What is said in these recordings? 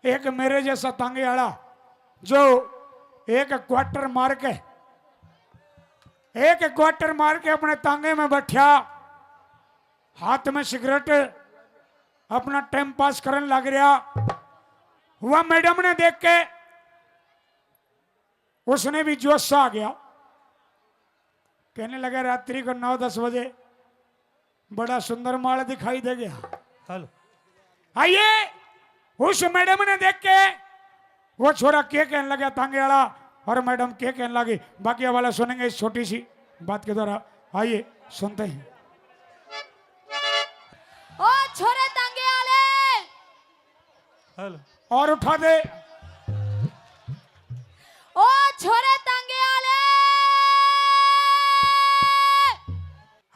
एक मेरे जैसा तांगे वाला जो एक क्वार्टर मार के अपने तांगे में बैठा, हाथ में सिगरेट अपना टाइम पास करने लग रहा हुआ। मैडम ने देख के उसने भी जोश सा आ गया, कहने लगा रात्रि को 9-10 बजे बड़ा सुंदर माल दिखाई दे गया। हेलो आइए, उस मैडम ने देख के वो छोरा क्या कहने लगा तांगे वाला, और मैडम क्या कहने लगी बाकी वाला सुनेंगे इस छोटी सी बात के द्वारा। आइए सुनते हैं। ओ छोरे तांगे वाले, हेलो और उठा दे। ओ छोरे तांगे वाले।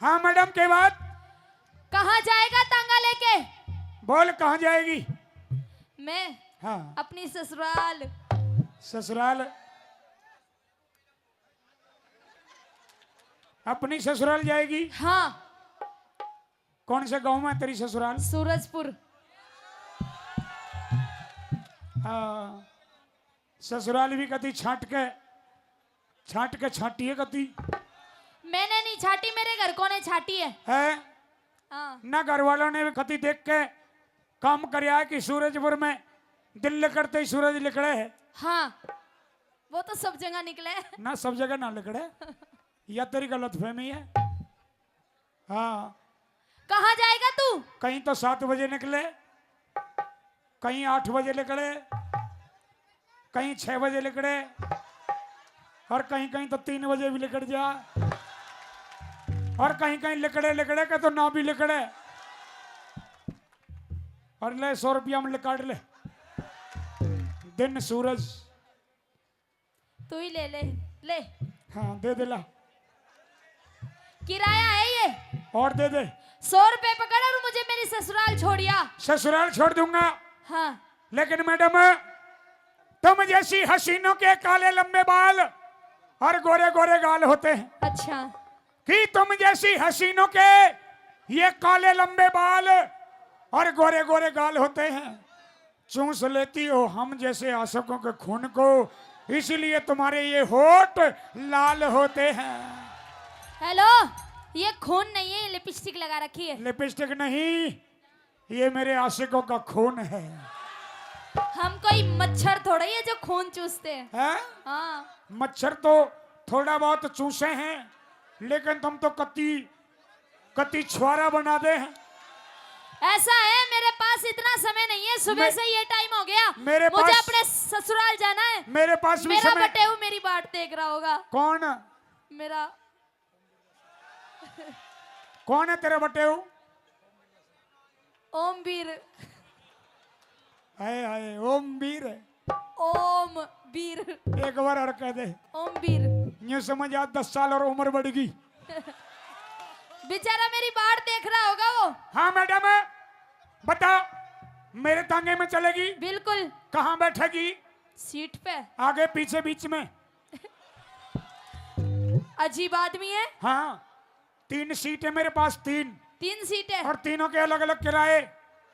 हाँ मैडम के बाद कहाँ जाएगा तांगा लेके? बोल कहाँ जाएगी? मैं हाँ अपनी ससुराल। ससुराल? अपनी ससुराल जाएगी? हाँ। कौन से गांव में तेरी ससुराल? सूरजपुर। हाँ, ससुराल भी कती छाट के छाटी है कती। मैंने नहीं छाटी, मेरे घर को ने छाटी है। हाँ। ना घर वालों ने भी कती देख के काम करया है कि सूरजपुर में दिल करते ही सूरज निकले है। हाँ, वो तो सब जगह निकले। ना सब जगह ना निकले, या तेरी गलतफहमी है। हाँ, कहाँ जाएगा तू? कहीं तो 7 बजे निकले, कहीं 8 बजे निकले, कहीं 6 बजे निकले, और कहीं कहीं तो 3 बजे भी निकल जा, और कहीं कहीं लिकड़े के तो ना भी लिकड़े। और ले 100 रुपया में काट ले। दिन सूरज तू ही ले ले ले। हाँ दे दे ला, किराया है ये, और दे दे। 100 रुपए पकड़ और मुझे मेरी ससुराल छोड़िया। ससुराल छोड़ दूंगा, हाँ। लेकिन मैडम तुम जैसी हसीनों के काले लंबे बाल और गोरे गोरे गाल होते हैं। अच्छा। कि तुम जैसी हसीनों के ये काले लंबे बाल और गोरे गोरे गाल होते हैं, चूस लेती हो हम जैसे आशिकों के खून को, इसलिए तुम्हारे ये होठ लाल होते हैं। हेलो, ये खून नहीं है, लिपस्टिक लगा रखी है। लिपस्टिक नहीं, ये मेरे आशिकों का खून है। हम कोई मच्छर थोड़ा ही है जो खून चूसते हैं। हाँ। मच्छर तो थोड़ा बहुत चूसे हैं, लेकिन तुम तो कति छुआरा बना दे हैं। ऐसा है, मेरे पास इतना समय नहीं है, सुबह से ये टाइम हो गया, मुझे अपने ससुराल जाना है। मेरे पास भी मेरा समय। बटेऊ मेरी बाट देख रहा होगा। कौन? मेरा कौन है तेरे बटेऊ? ओमवीर। हाय हाय, ओमवीर है। ओम वीर। एक बार और कह दे। ओमवीर। ये समझ आ 10 साल और उम्र बढ़ गई। बेचारा मेरी बाट देख रहा होगा वो। हाँ मैडम, बता, मेरे तांगे में चलेगी? बिल्कुल। कहाँ बैठेगी? सीट पे। आगे पीछे बीच में? अजीब आदमी है। हाँ, 3 सीट है मेरे पास, 3 सीट है। और तीनों के अलग अलग किराए।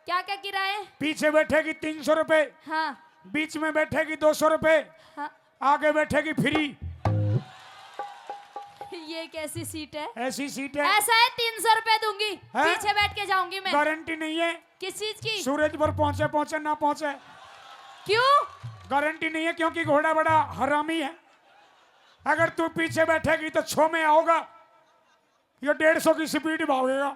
क्या क्या किराए? पीछे बैठेगी 300 रुपए, हाँ। बीच में बैठेगी 200 रुपए, हाँ। आगे बैठेगी फ्री। ये कैसी सीट है? ऐसी सीट है। ऐसा है, 300 रुपए दूंगी, पीछे बैठ के जाऊंगी मैं। गारंटी नहीं है। किस चीज की? सूरजपुर पहुंचे ना पहुंचे। क्यों? गारंटी नहीं है, क्योंकि घोड़ा बड़ा हरामी है। अगर तू पीछे बैठेगी तो 6 में आओगा, ये 150 की स्पीड भागेगा।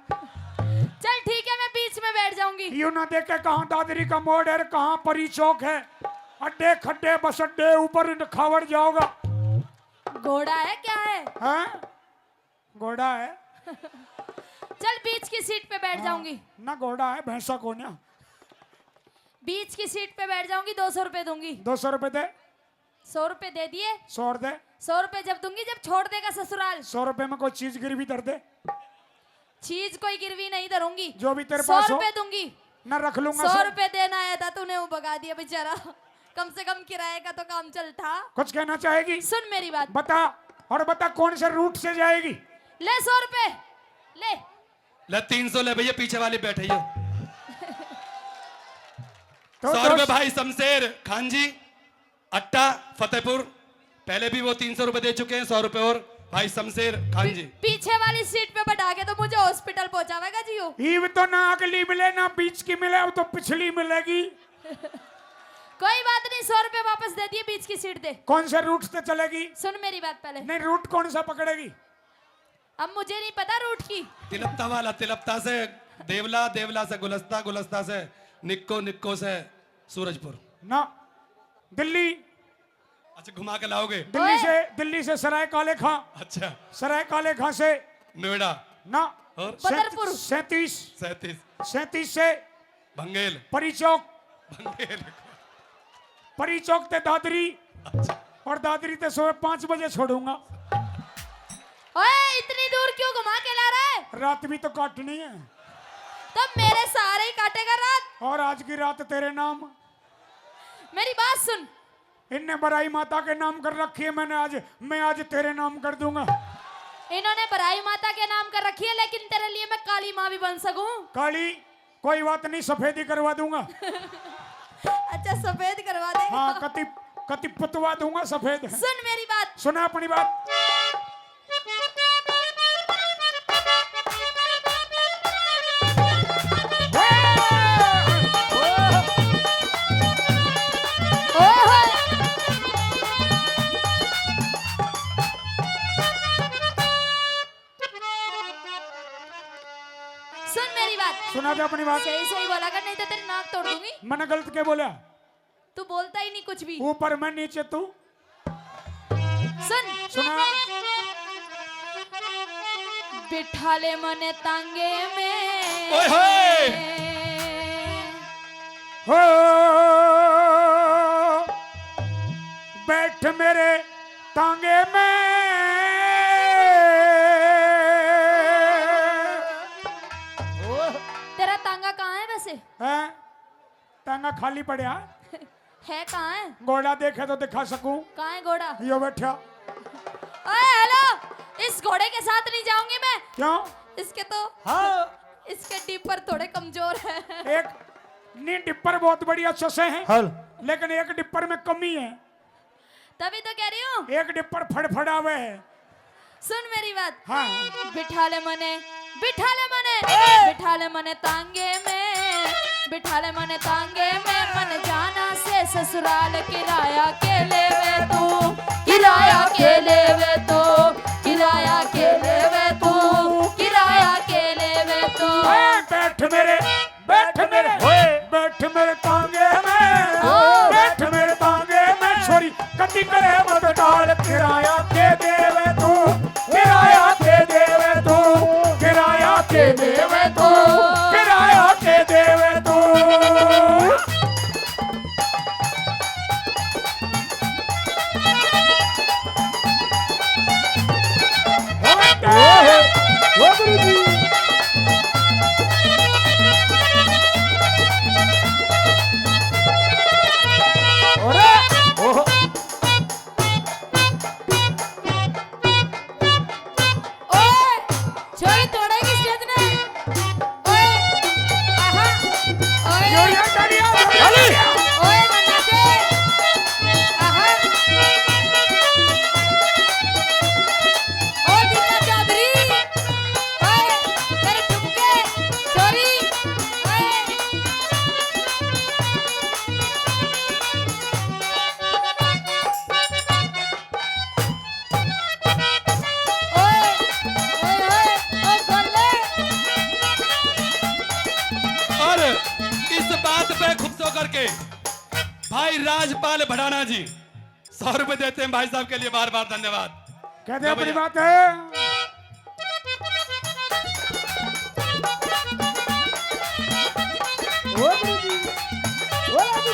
चल ठीक है, मैं बीच में बैठ जाऊंगी। यूं ना देखे कहाँ दादरी का मोड़ है, कहाँ परी चौक है, अड्डे खड्डे बस अड्डे, ऊपर खावड़ जाओगा। घोड़ा है क्या है? हाँ? घोड़ा है। चल बीच की सीट पे बैठ जाऊंगी। ना घोड़ा है, भैंसा कौन है? बीच की सीट पे बैठ जाऊंगी, 200 रुपए दूंगी। 200 रुपए दे। 100 रुपए दे दिए। 100 दे। 100 रुपए जब दूंगी जब छोड़ देगा ससुराल। 100 रुपए में कोई चीज गिरवी धर दे। चीज कोई गिरवी नहीं धरूंगी, जो भी तेरे 100 पास हो रुपए दूंगी। ना रख लूंगा। 100 रुपए देना आया था, तूने वो भगा दिया बेचारा। कम से कम किराए का तो काम चलता। कुछ कहना चाहेगी? सुन मेरी बात। बता, और बता कौन से रूट से जाएगी? ले 100 रुपए ले। ले 300 ले भैया, पीछे वाले बैठे हो। तो 100 रुपए भाई शमशेर खान जी, अट्टा फतेहपुर, पहले भी वो 300 रुपए दे चुके हैं। 100 रुपए और भाई शमशेर खान जी। पीछे वाली सीट पे बैठा के तो मुझे हॉस्पिटल पहुंचावेगा जी वो। ईव तो ना अगली मिले ना बीच की मिले, अब तो पिछली मिलेगी। कोई बात नहीं, 100 रुपए वापस दे दिए, बीच की सीट दे। कौन से रूट से चलेगी? सुन मेरी बात पहले। नहीं, रूट कौन सा पकड़ेगी? अब मुझे नहीं पता रूट की। तिलपता वाला, तिलपता से देवला, देवला से गुलस्ता, गुलस्ता से निक्को, निक्को से सूरजपुर। ना, दिल्ली। अच्छा, घुमा के लाओगे? दिल्ली से सराय काले खां। अच्छा, सराय काले खां से नोएडा ना, और बदरपुर। 37 से भंगेल, परी चौक। भंगेल, परी चौक ते दादरी। अच्छा, और दादरी ते सुबह 5 बजे छोड़ूंगा। ओए इतनी दूर क्यों घुमा के ला रहा है? रात भी तो काटनी है। तो मेरे सारे ही काटेगा रात। और आज की रात तेरे नाम। मेरी बात सुन। इनने बराई माता के नाम कर रखी है, मैं आज तेरे नाम कर दूंगा। इन्होंने बराई माता के नाम कर रखी है, लेकिन तेरे लिए मैं काली माँ भी बन सकूं। काली कोई बात नहीं, सफेदी करवा दूंगा। अच्छा, सफेद करवा दे। हाँ, कति पुतवा दूंगा सफेद। सुन मेरी बात। सुना अपनी बात। सुन मेरी बात। सुना दे अपनी बात। सही सही बोला कर, नहीं तो तेरी नाक तोड़ दूंगी। मैंने गलत क्या बोला? तू बोलता ही नहीं कुछ भी। ऊपर मैं नीचे तू। सुन। सुना। बिठा ले मने तांगे में। ओए होए। हो बैठ मेरे तांगे में। तेरा तांगा कहाँ है वैसे? है तांगा खाली पड़ा है कहाँ है? घोड़ा देखे तो दिखा सकूं। कहाँ है घोड़ा? यो बैठा। ओए हेलो, इस घोड़े के साथ नहीं जाऊंगी मैं। क्यों? इसके तो हाँ इसके डिपर थोड़े कमजोर है। एक नी डिप्पर बहुत बढ़िया चसे हैं, हल लेकिन एक डिप्पर में कमी है। तभी तो कह रही हूँ। एक डिप्पर फड़फड़ावे है। सुन मेरी बात। हाँ। बिठा ले मने, बिठा ले मने, बिठा ले मने तांगे में, बिठा ले मने तांगे में। मन जाना से ससुराल किराया के लेवे तू, किराया के लेवे तू, किराया के लेवे तू, किराया के लेवे तू। बैठ मेरे तांगे में, बैठ मेरे तांगे में। छोरी कति करे मत डाल, किराया के देवे तू, किराया के देवे तू, किराया के देवे तू, किराया के देवे तू। छोरी तोड़ेगी स्टेज ने। ओए आहा, ओए ओए मन्ना से आहा, ओ दिल्ला चौधरी, ओए तेरे ठुमके छोरी, और इस बात पे खुश होकर के भाई राजपाल भड़ाना जी 100 रुपए देते हैं भाई साहब के लिए। बार बार धन्यवाद। कहते अपनी बात है।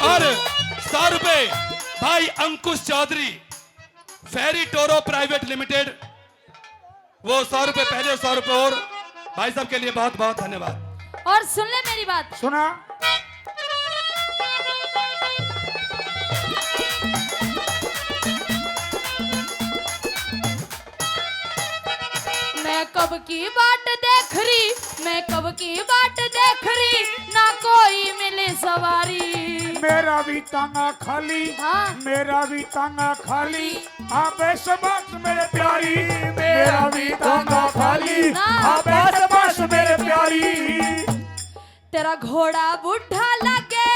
और 100 रुपए भाई अंकुश चौधरी, फेरी टोरो प्राइवेट लिमिटेड, वो 100 रुपए पहले और 100 रुपए और भाई साहब के लिए बहुत बहुत धन्यवाद। और सुन ले मेरी बात। सुना। मैं कब की बाट देख रही, मैं कब की बाट देख रही, ना कोई मिले सवारी। मेरा भी तांगा खाली, हाँ। मेरा भी तांगा खाली, आबे शबाश मेरे प्यारी, मेरा भी तांगा खाली, आबे शबाश मेरे प्यारी। तेरा घोड़ा बूढ़ा लगे,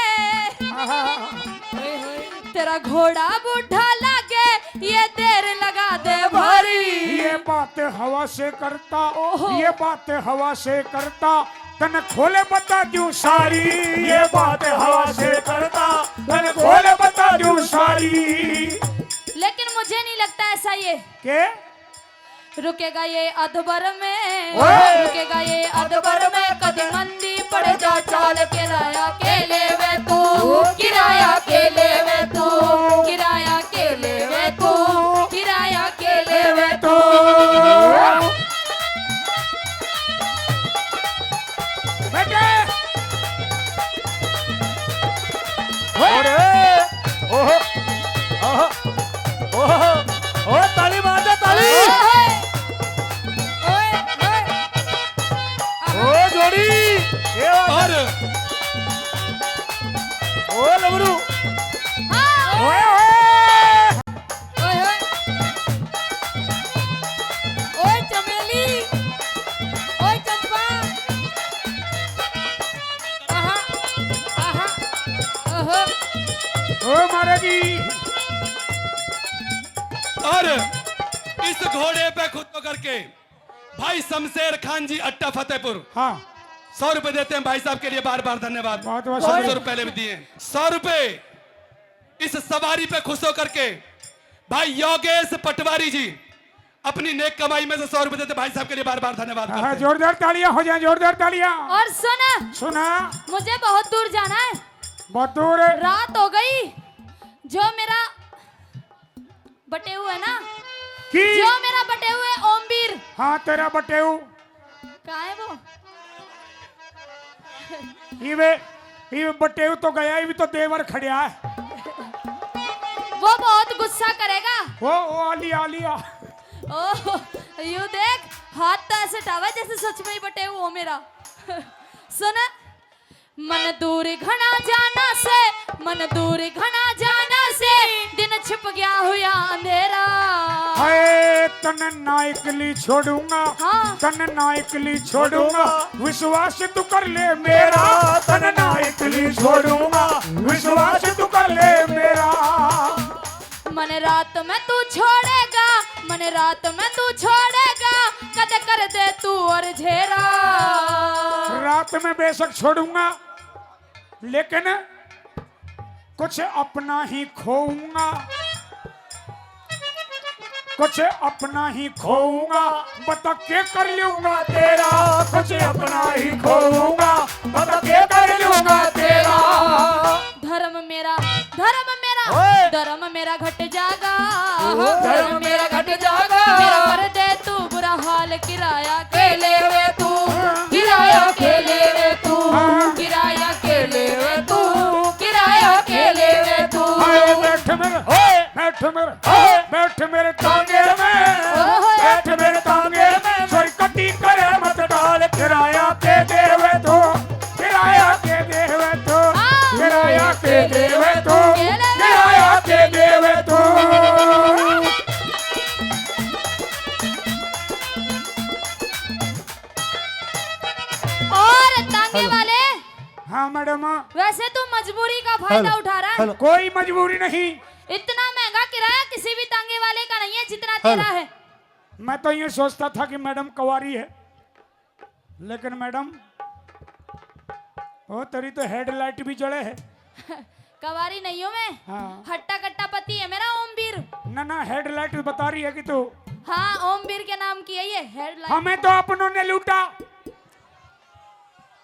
तेरा घोड़ा बूढ़ा लगे, ये देर लगा दे भारी। ये बात हवा से करता, ओहो। ये बात हवा से करता, तन खोले बता दूं सारी, ये बात हवा से करता, तन खोले बता दूं सारी। लेकिन मुझे नहीं लगता ऐसा ये के रुकेगा ये अधबर में, ओए। रुकेगा ये अधबर में, कभी मंदी पड़ जा चाल किराया के ले वे तू, किराया के ले वे तू, किराया के ले वे तू, किराया के ले वे तू। बेटे ओहो ओहो ओहो ओ ताली मार दे ताली। ओ जोड़ी ये और ओ लबरू ओए ओए ओए चमेली, ओए चंपा, आहा आहा ओहो। ओ मारेगी। और इस घोड़े पे खुद को करके भाई शमशेर खान जी अट्टा फतेहपुर हाँ 100 रुपए देते हैं भाई साहब के लिए, बार बार धन्यवाद। बहुत बहुत 100 शुक्रिया। पहले भी दिए 100 रुपए इस सवारी पे खुश होकर के भाई योगेश पटवारी जी अपनी नेक कमाई में से 100 रुपए देते भाई साहब के लिए, बार बार धन्यवाद करते हाँ, हैं। जोरदार तालियां हो जाए, जोरदार तालियां। और सुन, सुना मुझे बहुत दूर जाना है, बहुत दूर है। रात हो गई। जो मेरा बटेऊ है ना, की जो मेरा बटेऊ है ओमवीर, हाँ तेरा बटेऊ कहाँ है वो? ये बटेऊ तो गया, ये भी तो देवर खड़िया है। वो बहुत गुस्सा करेगा। वो आलिया आलिया। ओह यू देख, हाथ तो ऐसे टावा जैसे सच में ही बटेऊ हो मेरा। सुन, मन दूर घना जाना से, मन दूर घना जाना से, दिन छिप गया हुआ अंधेरा। हाय तन नाइकली छोड़ूंगा, हाँ। तन नाइकली छोड़ूंगा, विश्वास तू कर ले मेरा, तन नाइकली छोड़ूंगा, विश्वास तू कर ले मेरा। मन रात में तू छोड़ेगा, मन रात में तू छोड़ेगा, कद कर दे तू और झेरा। रात में बेशक छोड़ूंगा, लेकिन कुछ अपना ही खोऊंगा, कुछ अपना ही खोऊंगा, बता के कर लूंगा तेरा, कुछ अपना ही खोऊंगा, बता के कर लूंगा तेरा। धर्म मेरा, धर्म मेरा, ओए। धर्म मेरा घट जागा, धर्म मेरा घट जागा। मेरा कर दे तू बुरा हाल, किराया के ले वे तू, किराया के ले वे तू, किराया के ले वे तू, किराया के ले वे तू। आए बैठ मेरे, बैठ मेरे, बैठ मेरे तांगे में, बैठ मेरे तांगे में, सोई कटी करे मत डाल, किराया के देवे तो, किराया के देवे तो, किराया के देवे तो, किराया के देवे तो। और तांगे वाले, हाँ मैडम, वैसे तू मजबूरी का फायदा उठा रहा है। कोई मजबूरी नहीं। इतना महंगा किराया किसी भी तांगे वाले का नहीं है जितना तेरा है। मैं तो ये सोचता था कि मैडम कवारी है, लेकिन मैडम वो तेरी तो हेडलाइट भी जड़े है। कवारी नहीं हूँ मैं, हाँ। हट्टा कट्टा पति है मेरा ओमवीर। ना हेडलाइट बता रही है कि तू, हाँ ओमवीर के नाम की है ये हेडलाइट। हमें तो अपनों ने लूटा,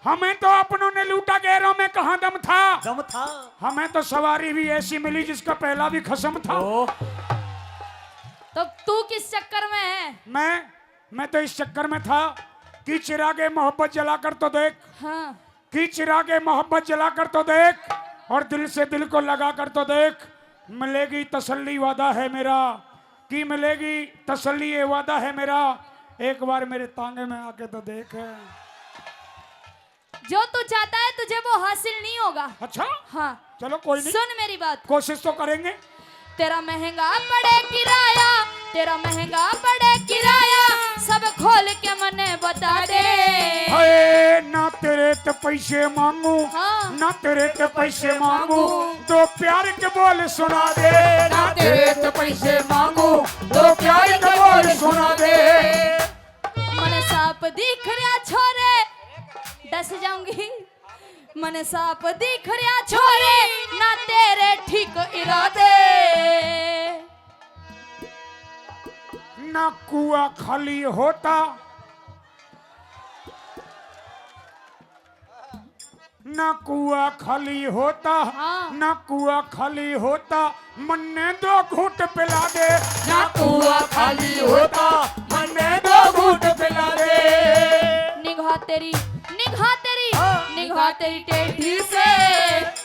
हमें तो अपनों ने लूटा, गैरों में कहाँ दम था। दम था। हमें तो सवारी भी ऐसी मिली जिसका पहला भी खसम था। तो तू किस चक्कर में है? मैं तो इस चक्कर में था कि चिरागे मोहब्बत जलाकर तो देख, हाँ कि चिरागे मोहब्बत जलाकर तो देख, और दिल से दिल को लगा कर तो देख, मिलेगी तसल्ली, वादा है मेरा कि मिलेगी तसल्ली, ये वादा है मेरा, एक बार मेरे तांगे में आके तो देख। जो तू चाहता है तुझे वो हासिल नहीं होगा। अच्छा हाँ चलो कोई नहीं, सुन मेरी बात। कोशिश तो करेंगे। तेरा महंगा पड़े किराया, तेरा महंगा पड़े किराया, सब खोल के मने बता दे। हाय ना तेरे ते पैसे मांगू, हाँ। ना तेरे ते पैसे मांगू, दो प्यार के बोल सुना दे। ना तेरे ते पैसे मांगू, दो प्यार के बोल सुना दे। मन साप दिख रहा छोरे, डस जाऊंगी। मन साप दिख रहा छोरे, ना तेरे ठीक इरादे। ना कुआ खाली होता, ना कुआ खाली होता, हाँ। ना कुआ खाली होता, मन ने दो घूंट पिला दे। ना कुआ खाली होता, मन ने दो घूंट पिला दे। निगाह तेरी, निगाह तेरी, निगाह तेरी टेढ़ी से,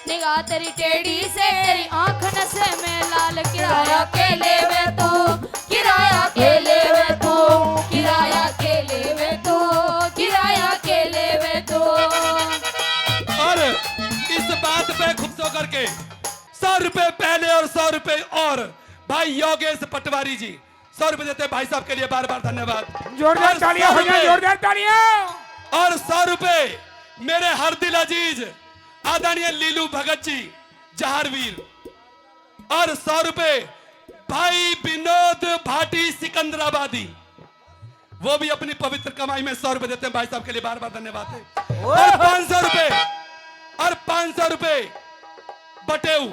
निगाह तेरी टेढ़ी से, तेरी आंख नशे में लाल। किराया के लेवे तू, किराया के लेवे तू, किराया के लेवे तू, किराया के लेवे तू। और इस बात पे खुश होकर के 100 रुपए पहले और 100 रुपए और भाई योगेश पटवारी जी 100 रुपए देते हैं भाई साहब के लिए बार बार धन्यवाद। जोरदार और तालियां 100 हो जाए, रुपए- जोरदार तालियां। और 100 रुपए मेरे हर दिल अजीज आदरणीय लीलू भगत जी जहारवीर। और 100 रुपए भाई विनोद भाटी सिकंदराबादी, वो भी अपनी पवित्र कमाई में 100 रुपए देते हैं भाई साहब के लिए बार बार धन्यवाद है। और 500 रुपए, और 500 रुपए बटेऊ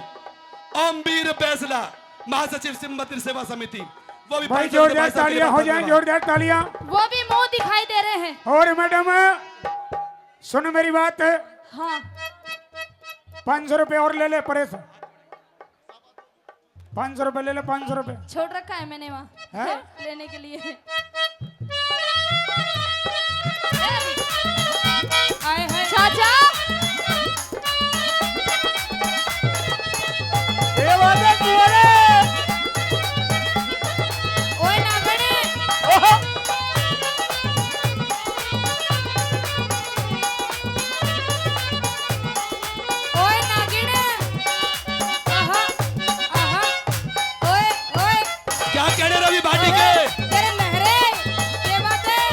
ओमवीर बैसला महासचिव सिमंत्री सेवा समिति, वो भी भाई 500 रुपए जोरदार भाई साहब के लिए तालियां हो बार-बार जाए, धन्यवाद। जोरदार तालियां। वो भी मुंह दिखाई दे रहे हैं। और मैडम सुन मेरी बात, हाँ 500 रुपए और ले ले परेश, 500 रुपए ले ले, 500 रुपए। छोड़ रखा है मैंने वहाँ हैं? लेने के लिए। चाचा ये वादे कुंवरे। ओए नागणे, ओहो, ओए नागिणे, आहा आहा, ओए ओए क्या कह रहे रवि भाटी के? तेरे लहरे, ये बात है।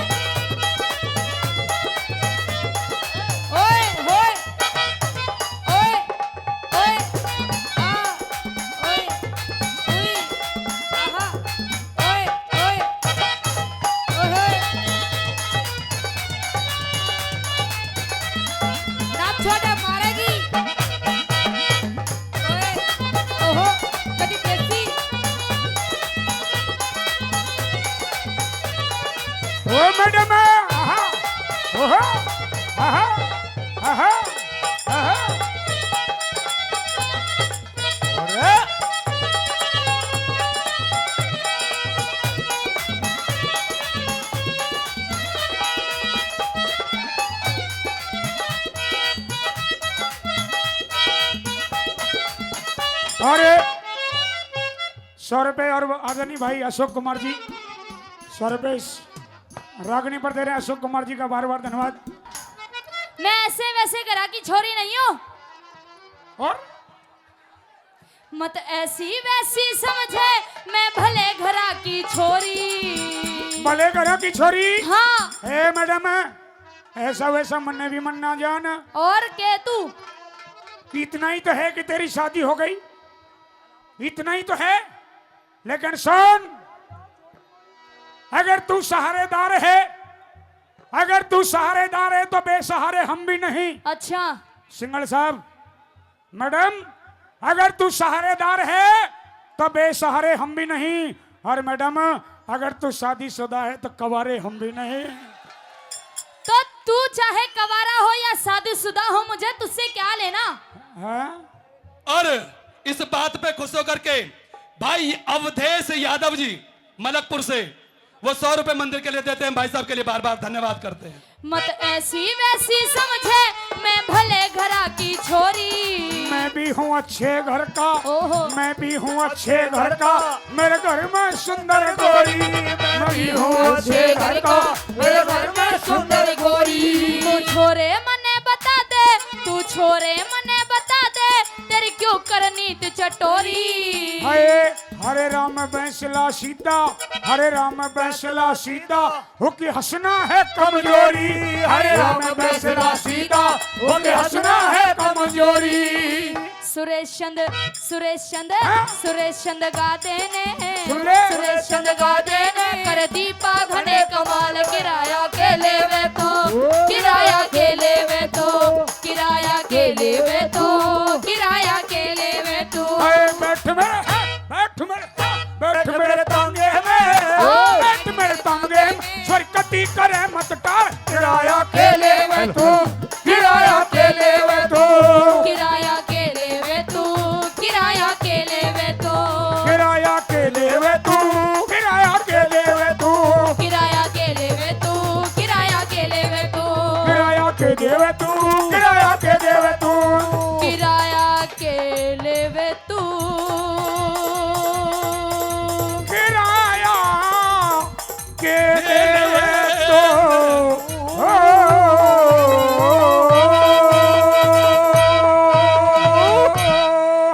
ओए ओए ओए ओए आ ओए उई आहा ओए ओए ओए नाप छोटा मारेगी। ओए ओहो कदी कैसी। ओ मैडम, आहा, ओहो, आहा, आहा, आहा। अरे और 100 रुपए और आदरणीय भाई अशोक कुमार जी 100 रुपए रागनी पर दे रहे हैं। अशोक कुमार जी का बार बार धन्यवाद। मैं ऐसे वैसे घरा की छोरी नहीं हूँ, और मत ऐसी वैसी समझे, मैं भले घरा की छोरी। भले घरों की छोरी। हाँ ए मैडम, ऐसा वैसा मन भी मन ना जान। और के तू इतना ही तो है कि तेरी शादी हो गई, इतना ही तो है। लेकिन सुन, अगर तू सहारेदार है, अगर तू सहारेदार है तो बेसहारे हम भी नहीं। अच्छा सिंगल साहब, मैडम अगर तू सहारेदार है तो बेसहारे हम भी नहीं। और मैडम अगर तू शादीशुदा है तो कवारे हम भी नहीं। तो तू चाहे कवारा हो या शादीशुदा हो, मुझे तुझसे क्या लेना। हाँ? और इस बात पे खुश होकर के भाई अवधेश यादव जी मलकपुर से वो 100 रुपए मंदिर के लिए देते हैं भाई साहब के लिए बार बार धन्यवाद करते हैं। मत ऐसी वैसी समझे, मैं भले घरा की छोरी। मैं भी हूँ अच्छे घर का, ओहो। मैं भी हूँ अच्छे घर का, मेरे घर में सुंदर गोरी। मैं भी हूँ अच्छे घर का, मेरे घर में सुंदर गोरी। तू छोरे मने बता छोरे मने बता दे तेरी क्यों करनी तू चटोरी। हरे राम बैंसला सीधा, हरे राम बैंसला सीधा, हो कि हंसना है कमजोरी। हरे राम बैंसला सीधा, हो कि हंसना है कमजोरी। सुरेश चंद हाँ? सुरेश चंद गाते ने सुन ले। सुरेश चंद गाते ने कर दीपा घने कमाल किराया के लेवे तो किराया के लेवे तो किराया के लेवे तो किराया के लेवे तो। बैठ मेरे तांगे में, बैठ मेरे तांगे में, स्वर्गति करे मत टार। किराया के लेवे तू, किराया के लेवे तू, किराया के लेवे तू किराया के लेवे तो किराया के लेवे तू, किराया के लेवे तू, किराया के लेवे तू किराया के लेवे तो किराया के देवे तू, किराया के देवे तू, किराया के लेवे तू किराया के